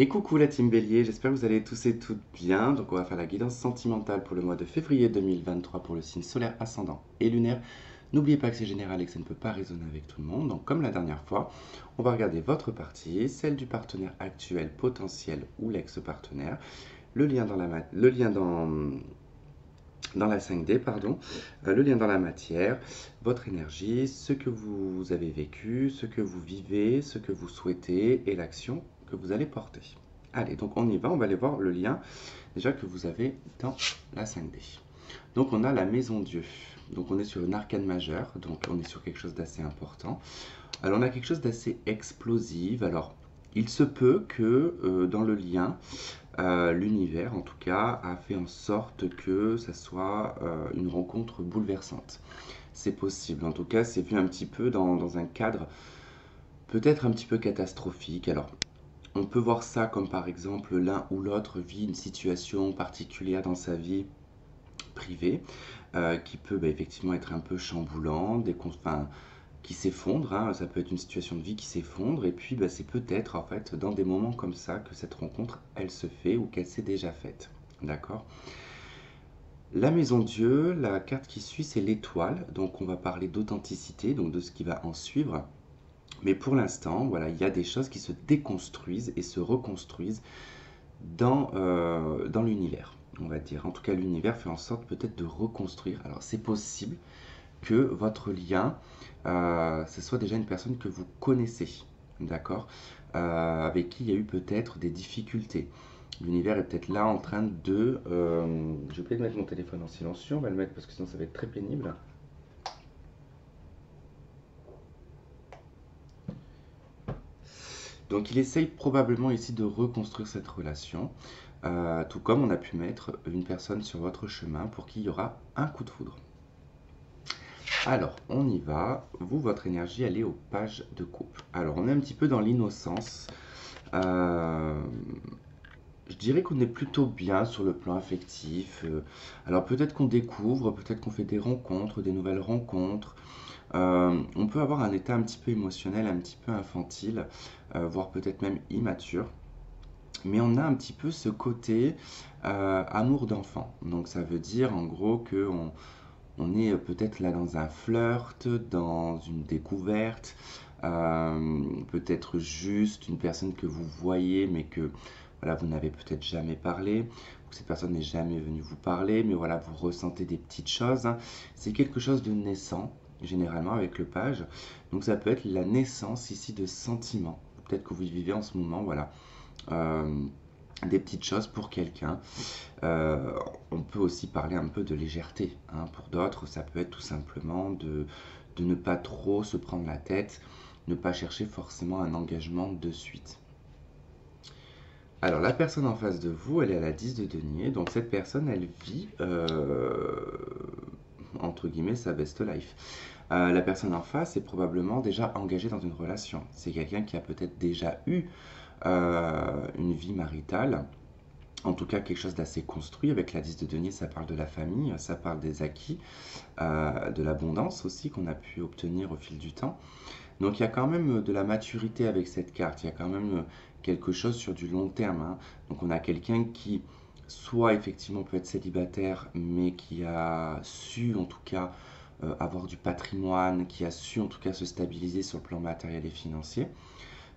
Et coucou la team Bélier, j'espère que vous allez tous et toutes bien. Donc on va faire la guidance sentimentale pour le mois de février 2023 pour le signe solaire, ascendant et lunaire. N'oubliez pas que c'est général et que ça ne peut pas résonner avec tout le monde. Donc comme la dernière fois, on va regarder votre partie, celle du partenaire actuel, potentiel ou l'ex-partenaire, le lien dans la 5D, pardon, le lien dans la matière, votre énergie, ce que vous avez vécu, ce que vous vivez, ce que vous souhaitez et l'action que vous allez porter. Allez, donc on y va, on va aller voir le lien déjà que vous avez dans la 5D. Donc on a la maison Dieu. Donc on est sur une arcane majeure, donc on est sur quelque chose d'assez important. Alors on a quelque chose d'assez explosif. Alors il se peut que dans le lien, l'univers en tout cas a fait en sorte que ça soit une rencontre bouleversante. C'est possible, en tout cas c'est vu un petit peu dans un cadre peut-être un petit peu catastrophique. Alors on peut voir ça comme par exemple l'un ou l'autre vit une situation particulière dans sa vie privée qui peut effectivement être un peu chamboulant, qui s'effondre, hein. Ça peut être une situation de vie qui s'effondre et puis c'est peut-être en fait dans des moments comme ça que cette rencontre elle se fait ou qu'elle s'est déjà faite. D'accord. La maison Dieu, la carte qui suit c'est l'étoile, donc on va parler d'authenticité, donc de ce qui va en suivre. Mais pour l'instant, voilà, il y a des choses qui se déconstruisent et se reconstruisent dans l'univers, on va dire. En tout cas, l'univers fait en sorte peut-être de reconstruire. Alors, c'est possible que votre lien, ce soit déjà une personne que vous connaissez, d'accord, avec qui il y a eu peut-être des difficultés. L'univers est peut-être là en train de... je vais peut-être mettre mon téléphone en silencieux, on va le mettre parce que sinon ça va être très pénible. Donc il essaye probablement ici de reconstruire cette relation, tout comme on a pu mettre une personne sur votre chemin pour qui il y aura un coup de foudre. Alors, on y va. Vous, votre énergie, elle est aux pages de coupe. Alors, on est un petit peu dans l'innocence. Je dirais qu'on est plutôt bien sur le plan affectif. Alors, peut-être qu'on découvre, peut-être qu'on fait des rencontres, des nouvelles rencontres. On peut avoir un état un petit peu émotionnel, un petit peu infantile, voire peut-être même immature. Mais on a un petit peu ce côté amour d'enfant. Donc ça veut dire en gros on est peut-être là dans un flirt, dans une découverte, peut-être juste une personne que vous voyez mais que voilà, vous n'avez peut-être jamais parlé, ou que cette personne n'est jamais venue vous parler, mais voilà, vous ressentez des petites choses, hein. C'est quelque chose de naissant, généralement avec le page. Donc ça peut être la naissance ici de sentiments. Peut-être que vous vivez en ce moment, voilà, euh, des petites choses pour quelqu'un. On peut aussi parler un peu de légèreté, hein. Pour d'autres, ça peut être tout simplement de ne pas trop se prendre la tête, ne pas chercher forcément un engagement de suite. Alors, la personne en face de vous, elle est à la 10 de denier, donc cette personne, elle vit, entre guillemets, sa best life. La personne en face est probablement déjà engagée dans une relation. C'est quelqu'un qui a peut-être déjà eu une vie maritale, en tout cas quelque chose d'assez construit. Avec la 10 de denier, ça parle de la famille, ça parle des acquis, de l'abondance aussi qu'on a pu obtenir au fil du temps. Donc il y a quand même de la maturité avec cette carte, il y a quand même quelque chose sur du long terme, hein. Donc on a quelqu'un qui soit effectivement peut être célibataire, mais qui a su en tout cas avoir du patrimoine, qui a su en tout cas se stabiliser sur le plan matériel et financier,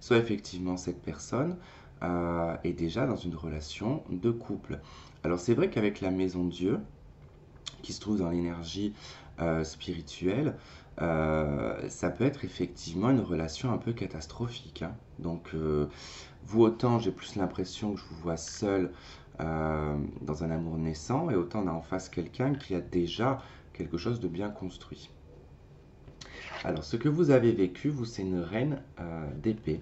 soit effectivement cette personne est déjà dans une relation de couple. Alors c'est vrai qu'avec la maison Dieu, qui se trouve dans l'énergie spirituelle, ça peut être effectivement une relation un peu catastrophique, hein. Donc vous autant j'ai plus l'impression que je vous vois seul dans un amour naissant, et autant on a en face quelqu'un qui a déjà quelque chose de bien construit. Alors, ce que vous avez vécu, vous, c'est une reine d'épée,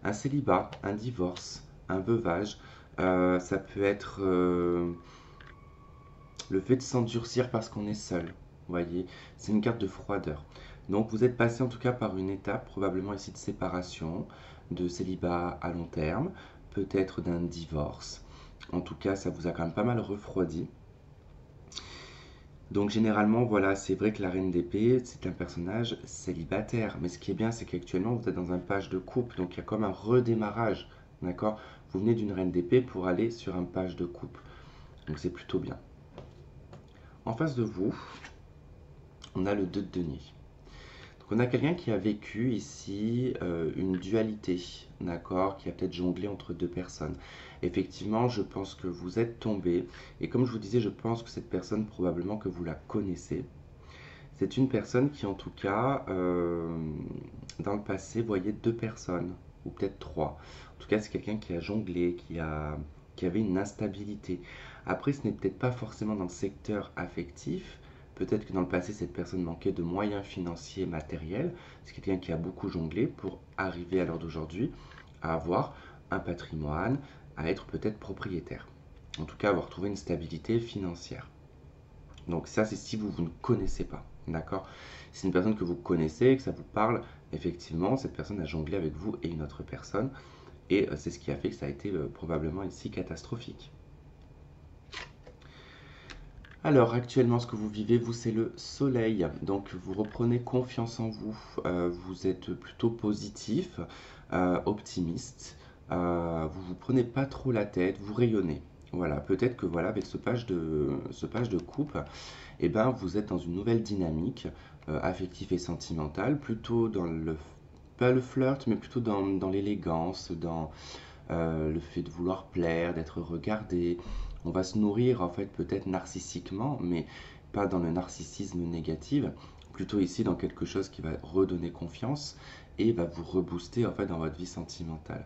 un célibat, un divorce, un veuvage. Ça peut être le fait de s'endurcir parce qu'on est seul. Vous voyez, c'est une carte de froideur. Donc, vous êtes passé en tout cas par une étape, probablement ici de séparation, de célibat à long terme, peut-être d'un divorce. En tout cas, ça vous a quand même pas mal refroidi. Donc généralement, voilà, c'est vrai que la reine d'épée, c'est un personnage célibataire. Mais ce qui est bien, c'est qu'actuellement, vous êtes dans un page de couple. Donc il y a comme un redémarrage D'accord? Vous venez d'une reine d'épée pour aller sur un page de coupe. Donc c'est plutôt bien. En face de vous, on a le 2 de denier. Donc on a quelqu'un qui a vécu ici une dualité, d'accord, qui a peut-être jonglé entre deux personnes. Effectivement, je pense que vous êtes tombé, et comme je vous disais, je pense que cette personne, probablement que vous la connaissez. C'est une personne qui, en tout cas, dans le passé, voyait deux personnes, ou peut-être trois. En tout cas, c'est quelqu'un qui a jonglé, qui avait une instabilité. Après, ce n'est peut-être pas forcément dans le secteur affectif. Peut-être que dans le passé, cette personne manquait de moyens financiers, matériels. C'est quelqu'un qui a beaucoup jonglé pour arriver à l'heure d'aujourd'hui à avoir un patrimoine, à être peut-être propriétaire. En tout cas, avoir trouvé une stabilité financière. Donc ça, c'est si vous ne connaissez pas, d'accord? Si c'est une personne que vous connaissez, que ça vous parle, effectivement, cette personne a jonglé avec vous et une autre personne. Et c'est ce qui a fait que ça a été probablement ici catastrophique. Alors, actuellement, ce que vous vivez, vous, c'est le soleil. Donc, vous reprenez confiance en vous. Vous êtes plutôt positif, optimiste. Vous vous prenez pas trop la tête, vous rayonnez. Voilà, peut-être que voilà, avec ce page de coupe, eh ben, vous êtes dans une nouvelle dynamique affective et sentimentale, plutôt dans le, pas le flirt, mais plutôt dans l'élégance, dans le fait de vouloir plaire, d'être regardé. On va se nourrir en fait peut-être narcissiquement, mais pas dans le narcissisme négatif, plutôt ici dans quelque chose qui va redonner confiance et va vous rebooster en fait dans votre vie sentimentale.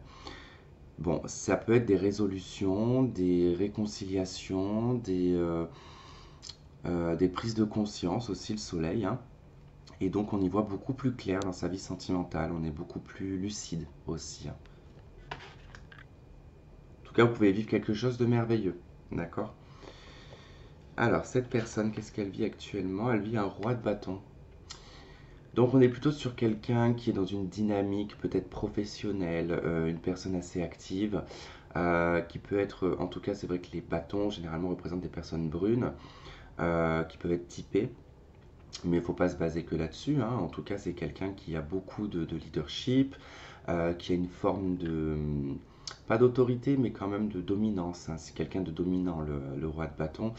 Bon, ça peut être des résolutions, des réconciliations, des prises de conscience aussi, le soleil, hein. Et donc on y voit beaucoup plus clair dans sa vie sentimentale, on est beaucoup plus lucide aussi, hein. En tout cas, vous pouvez vivre quelque chose de merveilleux, d'accord? Alors, cette personne, qu'est-ce qu'elle vit actuellement? Elle vit un roi de bâton. Donc on est plutôt sur quelqu'un qui est dans une dynamique peut-être professionnelle, une personne assez active, qui peut être, en tout cas c'est vrai que les bâtons généralement représentent des personnes brunes, qui peuvent être typées, mais il ne faut pas se baser que là-dessus, hein. En tout cas c'est quelqu'un qui a beaucoup de leadership, qui a une forme de, pas d'autorité, mais quand même de dominance, hein. C'est quelqu'un de dominant, le roi de bâton.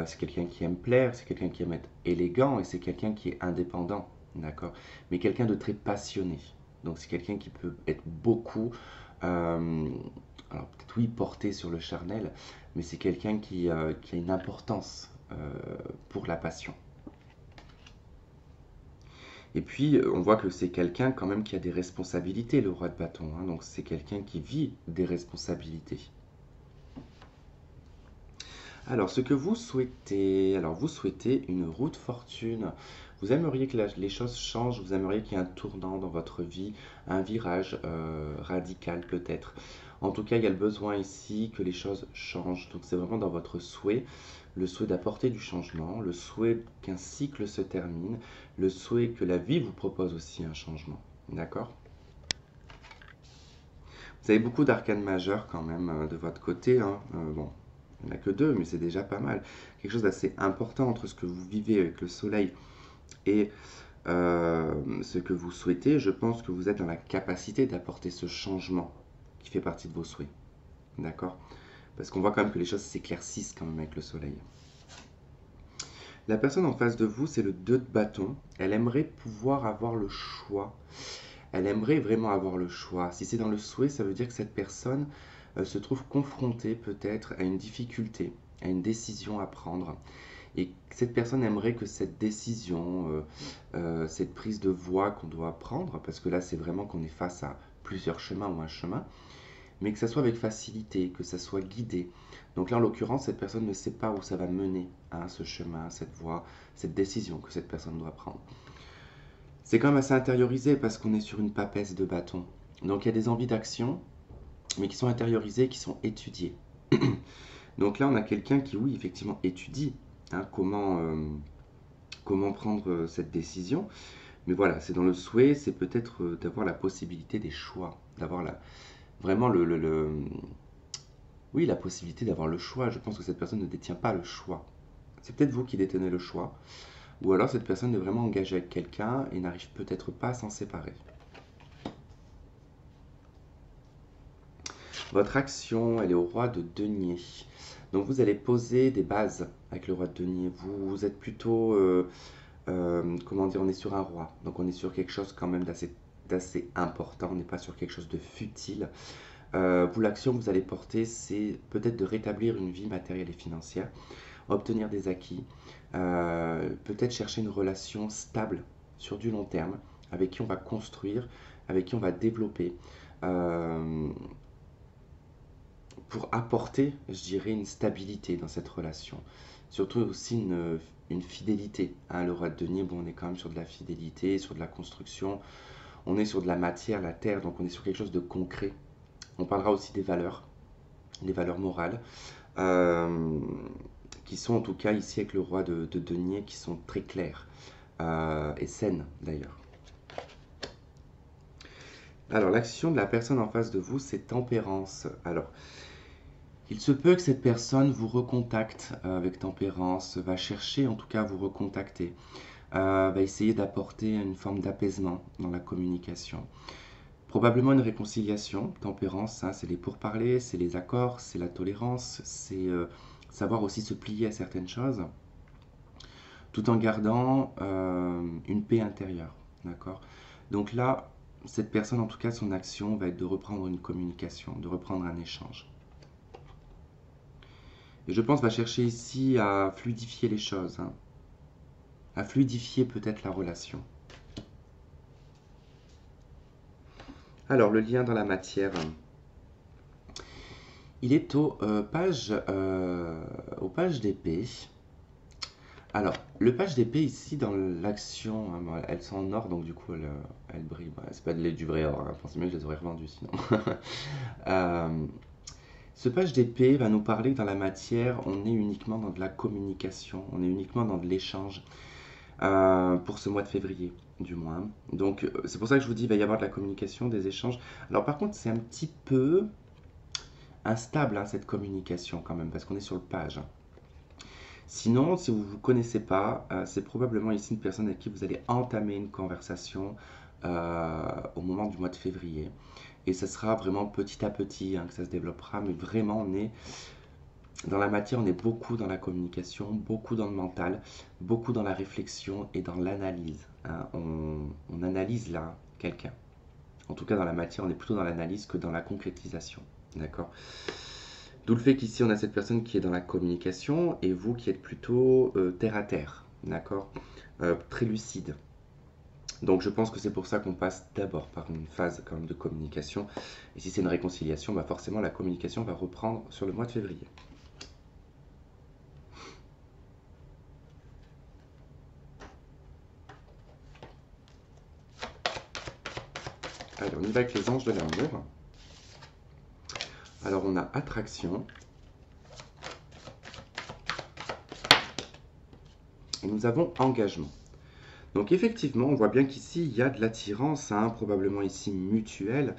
C'est quelqu'un qui aime plaire, c'est quelqu'un qui aime être élégant et c'est quelqu'un qui est indépendant, d'accord? Mais quelqu'un de très passionné. Donc c'est quelqu'un qui peut être beaucoup, alors peut-être oui, porté sur le charnel, mais c'est quelqu'un qui a une importance pour la passion. Et puis on voit que c'est quelqu'un quand même qui a des responsabilités, le roi de bâton, hein. Donc c'est quelqu'un qui vit des responsabilités. Alors, ce que vous souhaitez, alors vous souhaitez une roue de fortune. Vous aimeriez que les choses changent, vous aimeriez qu'il y ait un tournant dans votre vie, un virage radical peut-être. En tout cas, il y a le besoin ici que les choses changent. Donc, c'est vraiment dans votre souhait, le souhait d'apporter du changement, le souhait qu'un cycle se termine, le souhait que la vie vous propose aussi un changement. D'accord? Vous avez beaucoup d'arcanes majeures quand même de votre côté, hein. Bon, il n'y en a que deux, mais c'est déjà pas mal. Quelque chose d'assez important entre ce que vous vivez avec le soleil et ce que vous souhaitez. Je pense que vous êtes dans la capacité d'apporter ce changement qui fait partie de vos souhaits. D'accord? Parce qu'on voit quand même que les choses s'éclaircissent quand même avec le soleil. La personne en face de vous, c'est le 2 de bâton. Elle aimerait pouvoir avoir le choix. Elle aimerait vraiment avoir le choix. Si c'est dans le souhait, ça veut dire que cette personne se trouve confrontée peut-être à une difficulté, à une décision à prendre. Et cette personne aimerait que cette décision, cette prise de voie qu'on doit prendre, parce que là c'est vraiment qu'on est face à plusieurs chemins ou un chemin, mais que ça soit avec facilité, que ça soit guidé. Donc là en l'occurrence, cette personne ne sait pas où ça va mener, hein, ce chemin, cette voie, cette décision que cette personne doit prendre. C'est quand même assez intériorisé parce qu'on est sur une papesse de bâton. Donc il y a des envies d'action, mais qui sont intériorisées, qui sont étudiées. Donc là, on a quelqu'un qui, oui, effectivement, étudie, hein, comment prendre cette décision. Mais voilà, c'est dans le souhait, c'est peut-être d'avoir la possibilité des choix, d'avoir vraiment oui, la possibilité d'avoir le choix. Je pense que cette personne ne détient pas le choix. C'est peut-être vous qui détenez le choix. Ou alors cette personne est vraiment engagée avec quelqu'un et n'arrive peut-être pas à s'en séparer. Votre action, elle est au roi de denier. Donc vous allez poser des bases avec le roi de denier. Vous êtes plutôt, comment dire, on est sur un roi. Donc on est sur quelque chose quand même d'assez important. On n'est pas sur quelque chose de futile. Vous, l'action que vous allez porter, c'est peut-être de rétablir une vie matérielle et financière, obtenir des acquis, peut-être chercher une relation stable sur du long terme, avec qui on va construire, avec qui on va développer, euh, pour apporter, je dirais, une stabilité dans cette relation. Surtout aussi une fidélité. Hein. Le roi de denier, bon, on est quand même sur de la fidélité, sur de la construction, on est sur de la matière, la terre, donc on est sur quelque chose de concret. On parlera aussi des valeurs, les valeurs morales, euh, qui sont en tout cas ici avec le roi de denier, qui sont très claires et saines d'ailleurs. Alors, l'action de la personne en face de vous, c'est tempérance. Alors, il se peut que cette personne vous recontacte avec tempérance, va chercher en tout cas à vous recontacter, va essayer d'apporter une forme d'apaisement dans la communication. Probablement une réconciliation, tempérance, hein, c'est les pourparlers, c'est les accords, c'est la tolérance, c'est savoir aussi se plier à certaines choses, tout en gardant une paix intérieure. D'accord? Donc là, cette personne, en tout cas, son action va être de reprendre une communication, de reprendre un échange. Et je pense va chercher ici à fluidifier les choses, hein, à fluidifier peut-être la relation. Alors, le lien dans la matière, il est aux pages d'épée. Alors, le page d'épée ici dans l'action, hein, bon, elles sont en or, donc du coup elles brillent. Bon, c'est pas du vrai or, hein, pensez mieux que je les aurais revendues sinon. Euh, Ce page d'épée va nous parler que dans la matière, on est uniquement dans de la communication, on est uniquement dans de l'échange, pour ce mois de février, du moins. Donc, c'est pour ça que je vous dis, il va y avoir de la communication, des échanges. Alors, par contre, c'est un petit peu instable, hein, cette communication quand même, parce qu'on est sur le page. Sinon, si vous ne vous connaissez pas, c'est probablement ici une personne avec qui vous allez entamer une conversation au moment du mois de février. Et ce sera vraiment petit à petit, hein, que ça se développera, mais vraiment on est dans la matière, on est beaucoup dans la communication, beaucoup dans le mental, beaucoup dans la réflexion et dans l'analyse. Hein. On analyse là quelqu'un. En tout cas, dans la matière, on est plutôt dans l'analyse que dans la concrétisation. D'accord? D'où le fait qu'ici, on a cette personne qui est dans la communication et vous qui êtes plutôt terre à terre. D'accord? Très lucide. Donc je pense que c'est pour ça qu'on passe d'abord par une phase quand même de communication. Et si c'est une réconciliation, bah forcément la communication va reprendre sur le mois de février. Allez, on y va avec les anges de l'amour. Alors on a attraction. Et nous avons engagement. Donc effectivement, on voit bien qu'ici, il y a de l'attirance, hein, probablement ici mutuelle,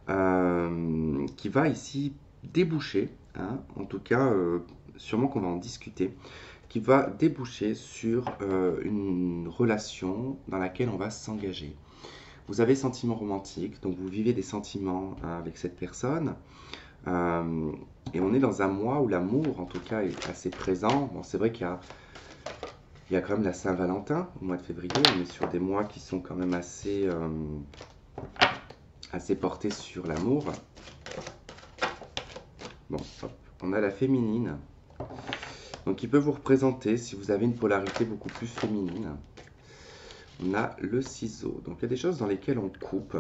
qui va ici déboucher, hein, en tout cas, sûrement qu'on va en discuter, qui va déboucher sur une relation dans laquelle on va s'engager. Vous avez sentiment romantique, donc vous vivez des sentiments, hein, avec cette personne, euh, et on est dans un mois où l'amour, en tout cas, est assez présent. Bon, c'est vrai qu'il y a quand même la Saint-Valentin au mois de février. On est sur des mois qui sont quand même assez portés sur l'amour. Bon, hop, on a la féminine. Donc, il peut vous représenter si vous avez une polarité beaucoup plus féminine. On a le ciseau. Donc, il y a des choses dans lesquelles on coupe.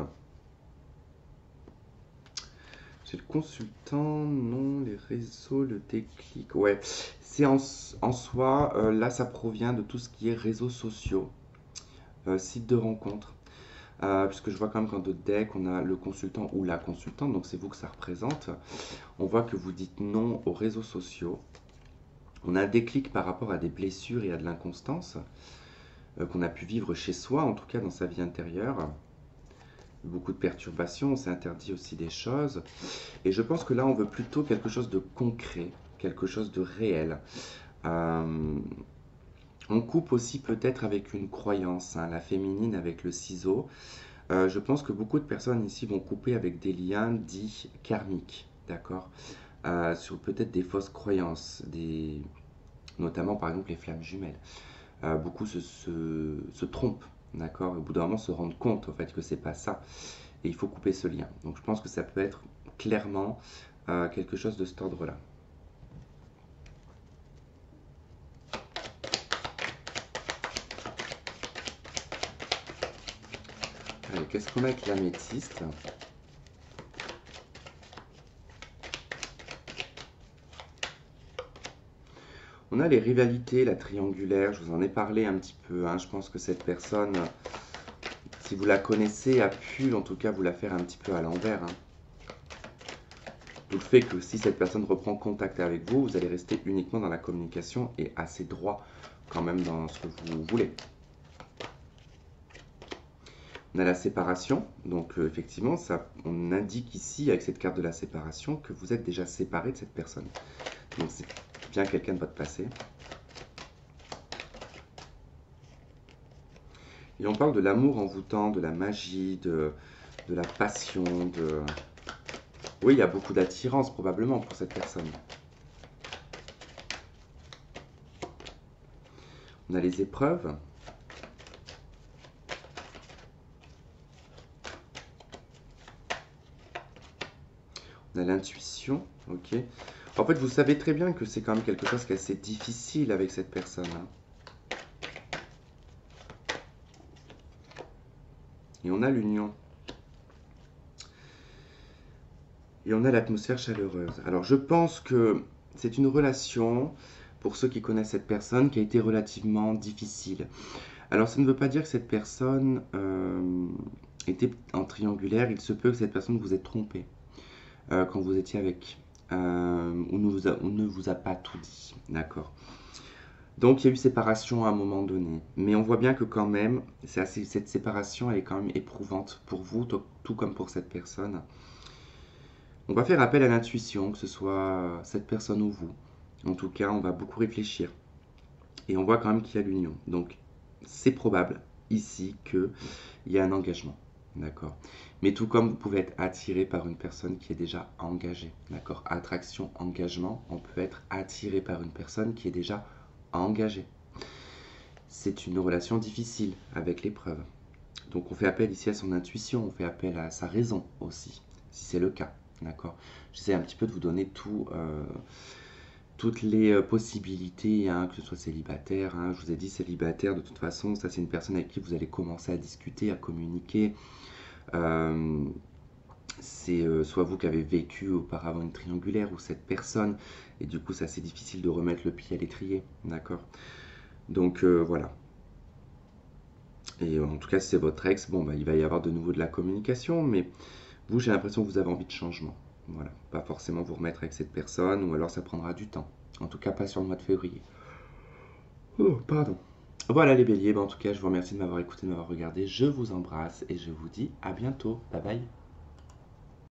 C'est le consultant, non, les réseaux, le déclic. Ouais, c'est en soi, là, ça provient de tout ce qui est réseaux sociaux, sites de rencontres. Puisque je vois quand même qu'en d'autres decks, on a le consultant ou la consultante, donc c'est vous que ça représente. On voit que vous dites non aux réseaux sociaux. On a un déclic par rapport à des blessures et à de l'inconstance qu'on a pu vivre chez soi, en tout cas dans sa vie intérieure. Beaucoup de perturbations, on s'est interdit aussi des choses. Et je pense que là, on veut plutôt quelque chose de concret, quelque chose de réel. Euh, on coupe aussi peut-être avec une croyance, hein, la féminine avec le ciseau. Je pense que beaucoup de personnes ici vont couper avec des liens dits karmiques. d'accord? Sur peut-être des fausses croyances, notamment par exemple les flammes jumelles. Beaucoup se trompent, d'accord? Au bout d'un moment, se rendent compte en fait que c'est pas ça. Et il faut couper ce lien. Donc je pense que ça peut être clairement quelque chose de cet ordre-là. Allez, qu'est-ce qu'on a avec l'améthyste? On a les rivalités, la triangulaire, je vous en ai parlé un petit peu, hein. Je pense que cette personne, si vous la connaissez, a pu en tout cas vous la faire un petit peu à l'envers, hein. D'où le fait que si cette personne reprend contact avec vous, vous allez rester uniquement dans la communication et assez droit quand même dans ce que vous voulez. On a la séparation, donc effectivement, on indique ici avec cette carte de la séparation que vous êtes déjà séparé de cette personne. Donc c'est bien quelqu'un de votre passé. Et on parle de l'amour envoûtant, de la magie, de la passion, Oui, il y a beaucoup d'attirance probablement pour cette personne. On a les épreuves. On a l'intuition, ok. En fait, vous savez très bien que c'est quand même quelque chose qui est assez difficile avec cette personne, hein. Et on a l'union. Et on a l'atmosphère chaleureuse. Alors, je pense que c'est une relation, pour ceux qui connaissent cette personne, qui a été relativement difficile. Alors, ça ne veut pas dire que cette personne était en triangulaire. Il se peut que cette personne vous ait trompé quand vous étiez avec. On ne vous a pas tout dit, d'accord. Donc il y a eu séparation à un moment donné. Mais on voit bien que quand même, cette séparation elle est quand même éprouvante pour vous, tout comme pour cette personne. On va faire appel à l'intuition, que ce soit cette personne ou vous. En tout cas, on va beaucoup réfléchir. Et on voit quand même qu'il y a l'union. Donc c'est probable ici qu'il y a un engagement. D'accord. Mais tout comme vous pouvez être attiré par une personne qui est déjà engagée. D'accord. Attraction, engagement, on peut être attiré par une personne qui est déjà engagée. C'est une relation difficile avec l'épreuve. Donc on fait appel ici à son intuition, on fait appel à sa raison aussi, si c'est le cas. D'accord. J'essaie un petit peu de vous donner toutes les possibilités, hein, que ce soit célibataire, hein. Je vous ai dit célibataire, de toute façon, ça c'est une personne avec qui vous allez commencer à discuter, à communiquer. C'est soit vous qui avez vécu auparavant une triangulaire ou cette personne, et du coup c'est assez difficile de remettre le pied à l'étrier, d'accord. Donc voilà. Et en tout cas si c'est votre ex, bon bah il va y avoir de nouveau de la communication, mais vous j'ai l'impression que vous avez envie de changement. Voilà, pas forcément vous remettre avec cette personne, ou alors ça prendra du temps. En tout cas pas sur le mois de février. Oh, pardon. Voilà les béliers, en tout cas je vous remercie de m'avoir écouté, de m'avoir regardé, je vous embrasse et je vous dis à bientôt, bye bye.